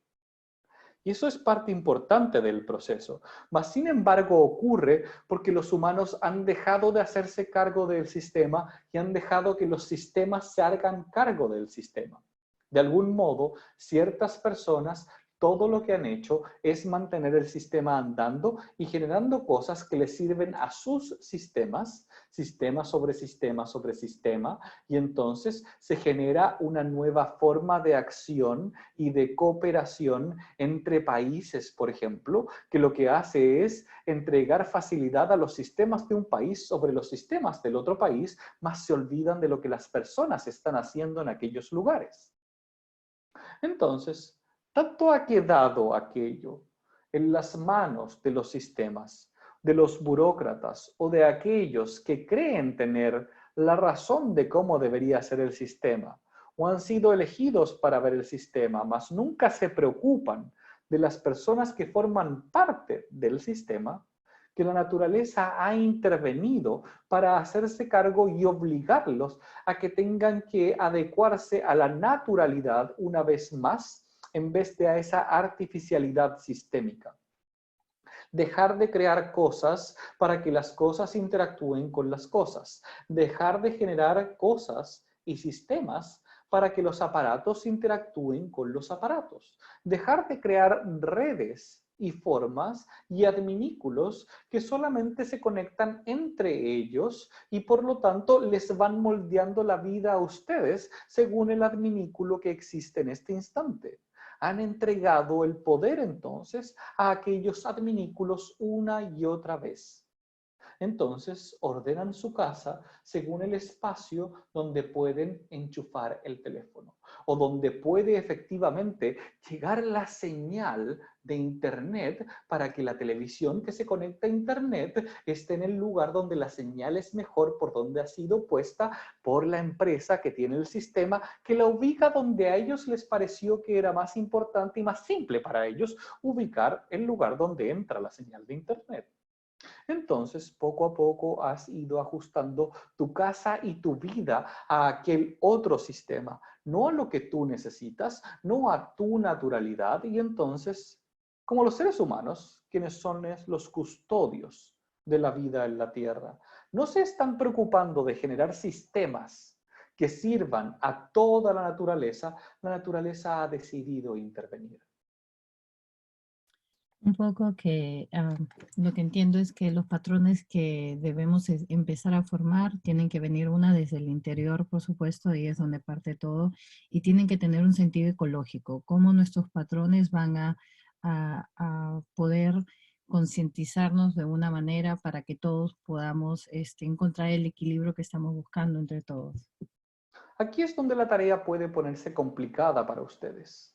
Y eso es parte importante del proceso. Mas, sin embargo, ocurre porque los humanos han dejado de hacerse cargo del sistema y han dejado que los sistemas se hagan cargo del sistema. De algún modo, ciertas personas Todo lo que han hecho es mantener el sistema andando y generando cosas que les sirven a sus sistemas, sistema sobre sistema sobre sistema, y entonces se genera una nueva forma de acción y de cooperación entre países, por ejemplo, que lo que hace es entregar facilidad a los sistemas de un país sobre los sistemas del otro país, más se olvidan de lo que las personas están haciendo en aquellos lugares. Entonces, tanto ha quedado aquello en las manos de los sistemas, de los burócratas o de aquellos que creen tener la razón de cómo debería ser el sistema, o han sido elegidos para ver el sistema, mas nunca se preocupan de las personas que forman parte del sistema, que la naturaleza ha intervenido para hacerse cargo y obligarlos a que tengan que adecuarse a la naturalidad una vez más, en vez de a esa artificialidad sistémica. Dejar de crear cosas para que las cosas interactúen con las cosas. Dejar de generar cosas y sistemas para que los aparatos interactúen con los aparatos. Dejar de crear redes y formas y adminículos que solamente se conectan entre ellos y por lo tanto les van moldeando la vida a ustedes según el adminículo que existe en este instante. Han entregado el poder entonces a aquellos adminículos una y otra vez. Entonces ordenan su casa según el espacio donde pueden enchufar el teléfono o donde puede efectivamente llegar la señal de internet para que la televisión que se conecta a internet esté en el lugar donde la señal es mejor por donde ha sido puesta por la empresa que tiene el sistema, que la ubica donde a ellos les pareció que era más importante y más simple para ellos ubicar el lugar donde entra la señal de internet. Entonces, poco a poco has ido ajustando tu casa y tu vida a aquel otro sistema, no a lo que tú necesitas, no a tu naturalidad. Y entonces, como los seres humanos, quienes son los custodios de la vida en la Tierra, no se están preocupando de generar sistemas que sirvan a toda la naturaleza ha decidido intervenir. Un poco que lo que entiendo es que los patrones que debemos empezar a formar tienen que venir una desde el interior, por supuesto, y es donde parte todo, y tienen que tener un sentido ecológico, cómo nuestros patrones van a poder concientizarnos de una manera para que todos podamos encontrar el equilibrio que estamos buscando entre todos. Aquí es donde la tarea puede ponerse complicada para ustedes.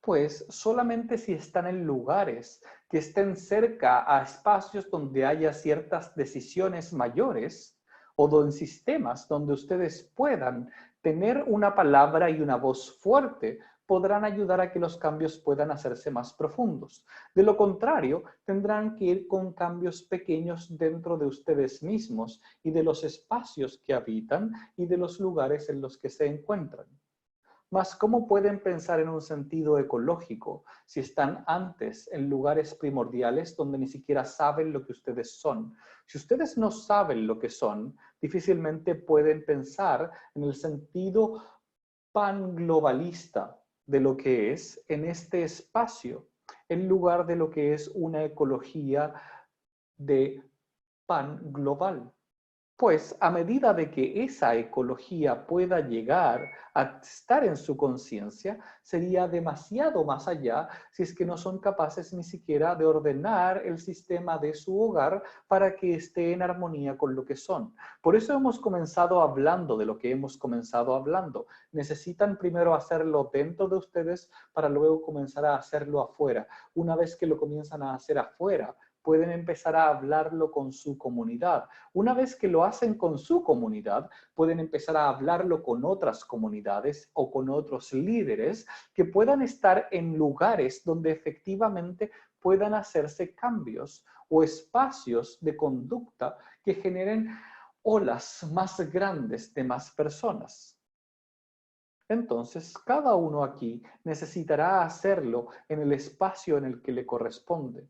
Pues solamente si están en lugares que estén cerca a espacios donde haya ciertas decisiones mayores o en sistemas donde ustedes puedan tener una palabra y una voz fuerte, podrán ayudar a que los cambios puedan hacerse más profundos. De lo contrario, tendrán que ir con cambios pequeños dentro de ustedes mismos y de los espacios que habitan y de los lugares en los que se encuentran. Mas, ¿cómo pueden pensar en un sentido ecológico si están antes en lugares primordiales donde ni siquiera saben lo que ustedes son? Si ustedes no saben lo que son, difícilmente pueden pensar en el sentido panglobalista de lo que es en este espacio, en lugar de lo que es una ecología de pan global. Pues a medida de que esa ecología pueda llegar a estar en su conciencia, sería demasiado más allá si es que no son capaces ni siquiera de ordenar el sistema de su hogar para que esté en armonía con lo que son. Por eso hemos comenzado hablando de lo que hemos comenzado hablando. Necesitan primero hacerlo dentro de ustedes para luego comenzar a hacerlo afuera. Una vez que lo comienzan a hacer afuera, pueden empezar a hablarlo con su comunidad. Una vez que lo hacen con su comunidad, pueden empezar a hablarlo con otras comunidades o con otros líderes que puedan estar en lugares donde efectivamente puedan hacerse cambios o espacios de conducta que generen olas más grandes de más personas. Entonces, cada uno aquí necesitará hacerlo en el espacio en el que le corresponde.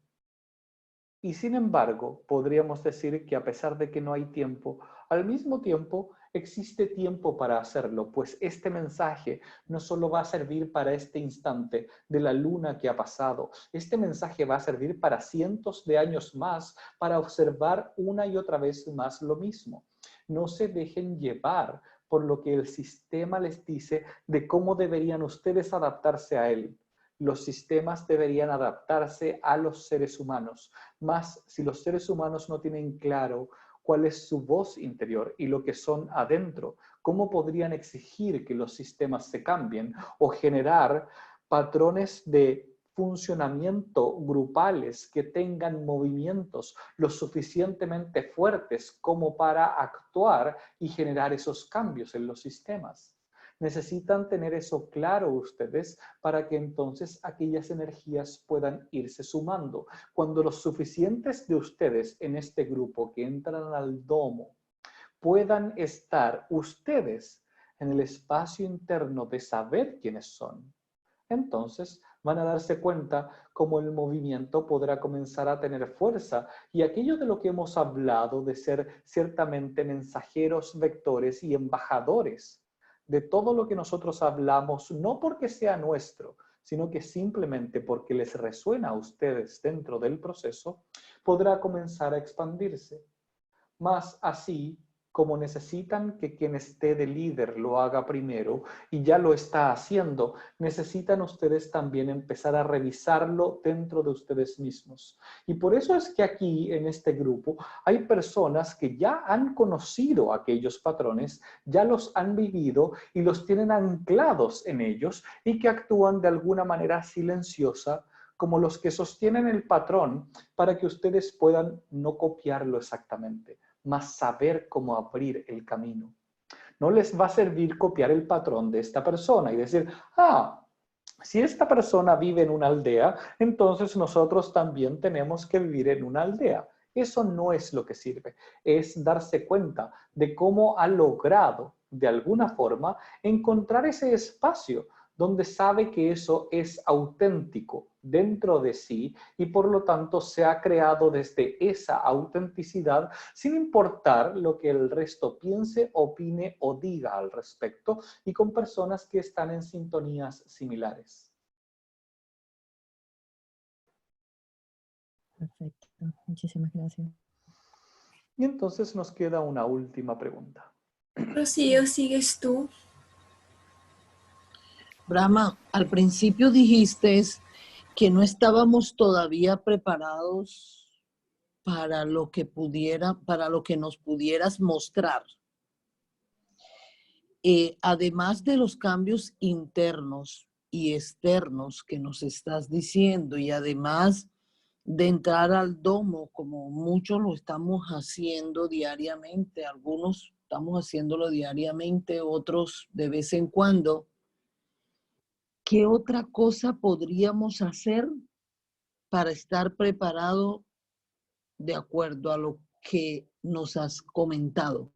Y sin embargo, podríamos decir que a pesar de que no hay tiempo, al mismo tiempo Existe tiempo para hacerlo, pues este mensaje no solo va a servir para este instante de la luna que ha pasado, este mensaje va a servir para cientos de años más para observar una y otra vez más lo mismo. No se dejen llevar por lo que el sistema les dice de cómo deberían ustedes adaptarse a él. Los sistemas deberían adaptarse a los seres humanos, más si los seres humanos no tienen claro cuál es su voz interior y lo que son adentro, cómo podrían exigir que los sistemas se cambien o generar patrones de funcionamiento grupales que tengan movimientos lo suficientemente fuertes como para actuar y generar esos cambios en los sistemas. Necesitan tener eso claro ustedes para que entonces aquellas energías puedan irse sumando. Cuando los suficientes de ustedes en este grupo que entran al domo puedan estar ustedes en el espacio interno de saber quiénes son, entonces van a darse cuenta cómo el movimiento podrá comenzar a tener fuerza y aquello de lo que hemos hablado de ser ciertamente mensajeros, vectores y embajadores de todo lo que nosotros hablamos, no porque sea nuestro, sino que simplemente porque les resuena a ustedes dentro del proceso, podrá comenzar a expandirse. Más así, como necesitan que quien esté de líder lo haga primero y ya lo está haciendo, necesitan ustedes también empezar a revisarlo dentro de ustedes mismos. Y por eso es que aquí en este grupo hay personas que ya han conocido aquellos patrones, ya los han vivido y los tienen anclados en ellos y que actúan de alguna manera silenciosa como los que sostienen el patrón para que ustedes puedan no copiarlo exactamente, más saber cómo abrir el camino. No les va a servir copiar el patrón de esta persona y decir, si esta persona vive en una aldea, entonces nosotros también tenemos que vivir en una aldea. Eso no es lo que sirve, es darse cuenta de cómo ha logrado, de alguna forma, encontrar ese espacio donde sabe que eso es auténtico dentro de sí y por lo tanto se ha creado desde esa autenticidad sin importar lo que el resto piense, opine o diga al respecto y con personas que están en sintonías similares. Perfecto, muchísimas gracias. Y entonces nos queda una última pregunta. Rocío, sigues tú. Brahma, al principio dijiste que no estábamos todavía preparados para lo que nos pudieras mostrar. Además de los cambios internos y externos que nos estás diciendo, y además de entrar al domo, como muchos lo estamos haciendo diariamente, algunos estamos haciéndolo diariamente, otros de vez en cuando, ¿qué otra cosa podríamos hacer para estar preparado de acuerdo a lo que nos has comentado?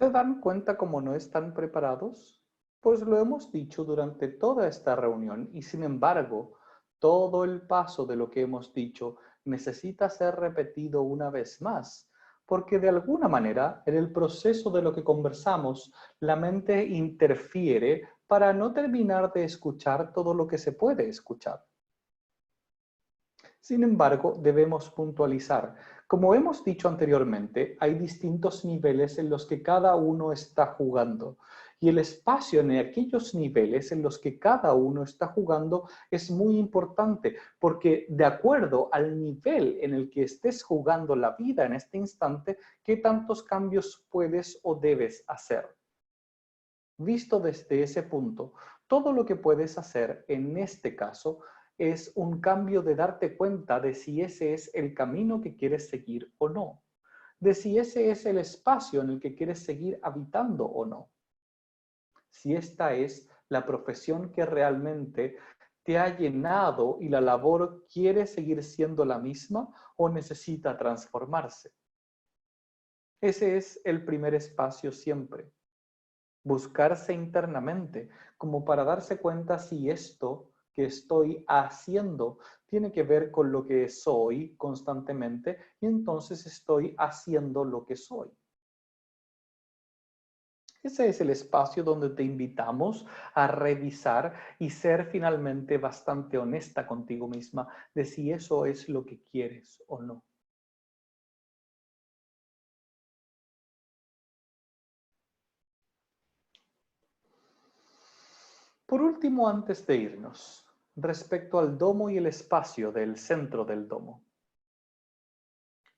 ¿Se dan cuenta cómo no están preparados? Pues lo hemos dicho durante toda esta reunión y sin embargo, todo el paso de lo que hemos dicho necesita ser repetido una vez más, porque de alguna manera en el proceso de lo que conversamos, la mente interfiere para no terminar de escuchar todo lo que se puede escuchar. Sin embargo, debemos puntualizar. Como hemos dicho anteriormente, hay distintos niveles en los que cada uno está jugando. Y el espacio en aquellos niveles en los que cada uno está jugando es muy importante, porque de acuerdo al nivel en el que estés jugando la vida en este instante, ¿qué tantos cambios puedes o debes hacer? Visto desde ese punto, todo lo que puedes hacer en este caso es un cambio de darte cuenta de si ese es el camino que quieres seguir o no, de si ese es el espacio en el que quieres seguir habitando o no, si esta es la profesión que realmente te ha llenado y la labor quiere seguir siendo la misma o necesita transformarse. Ese es el primer espacio siempre. Buscarse internamente como para darse cuenta si esto que estoy haciendo tiene que ver con lo que soy constantemente y entonces estoy haciendo lo que soy. Ese es el espacio donde te invitamos a revisar y ser finalmente bastante honesta contigo misma de si eso es lo que quieres o no. Por último, antes de irnos, respecto al domo y el espacio del centro del domo,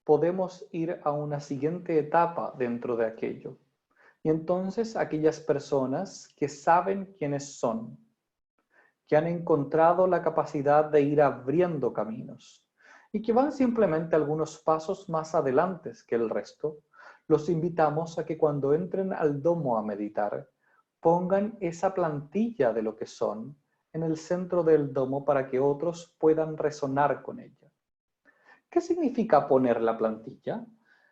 podemos ir a una siguiente etapa dentro de aquello. Y entonces aquellas personas que saben quiénes son, que han encontrado la capacidad de ir abriendo caminos y que van simplemente algunos pasos más adelante que el resto, los invitamos a que cuando entren al domo a meditar, pongan esa plantilla de lo que son en el centro del domo para que otros puedan resonar con ella. ¿Qué significa poner la plantilla?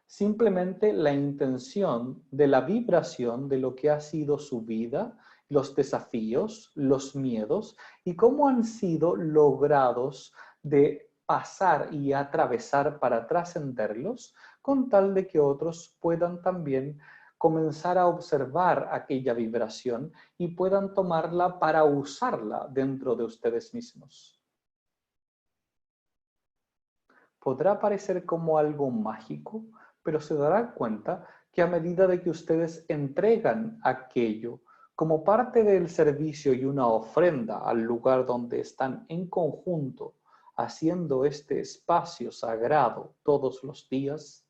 Simplemente la intención de la vibración de lo que ha sido su vida, los desafíos, los miedos y cómo han sido logrados de pasar y atravesar para trascenderlos, con tal de que otros puedan también comenzar a observar aquella vibración y puedan tomarla para usarla dentro de ustedes mismos. Podrá parecer como algo mágico, pero se darán cuenta que a medida de que ustedes entregan aquello como parte del servicio y una ofrenda al lugar donde están en conjunto haciendo este espacio sagrado todos los días,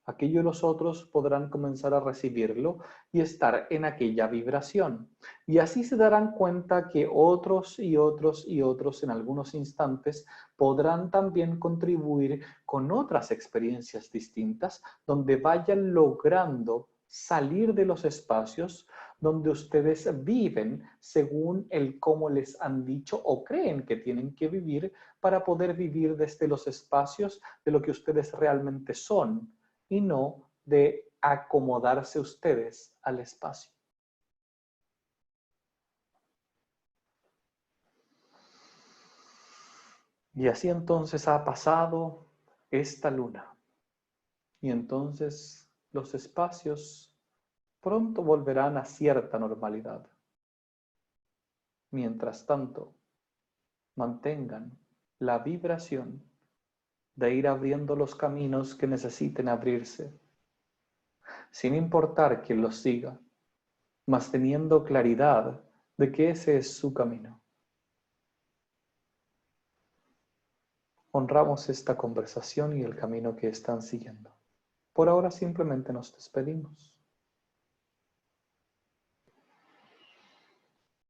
aquello los otros podrán comenzar a recibirlo y estar en aquella vibración. Y así se darán cuenta que otros y otros y otros en algunos instantes podrán también contribuir con otras experiencias distintas donde vayan logrando salir de los espacios donde ustedes viven según el cómo les han dicho o creen que tienen que vivir para poder vivir desde los espacios de lo que ustedes realmente son y no de acomodarse ustedes al espacio. Y así entonces ha pasado esta luna. Y entonces los espacios pronto volverán a cierta normalidad. Mientras tanto, mantengan la vibración de ir abriendo los caminos que necesiten abrirse, sin importar quién los siga, mas teniendo claridad de que ese es su camino. Honramos esta conversación y el camino que están siguiendo. Por ahora simplemente nos despedimos.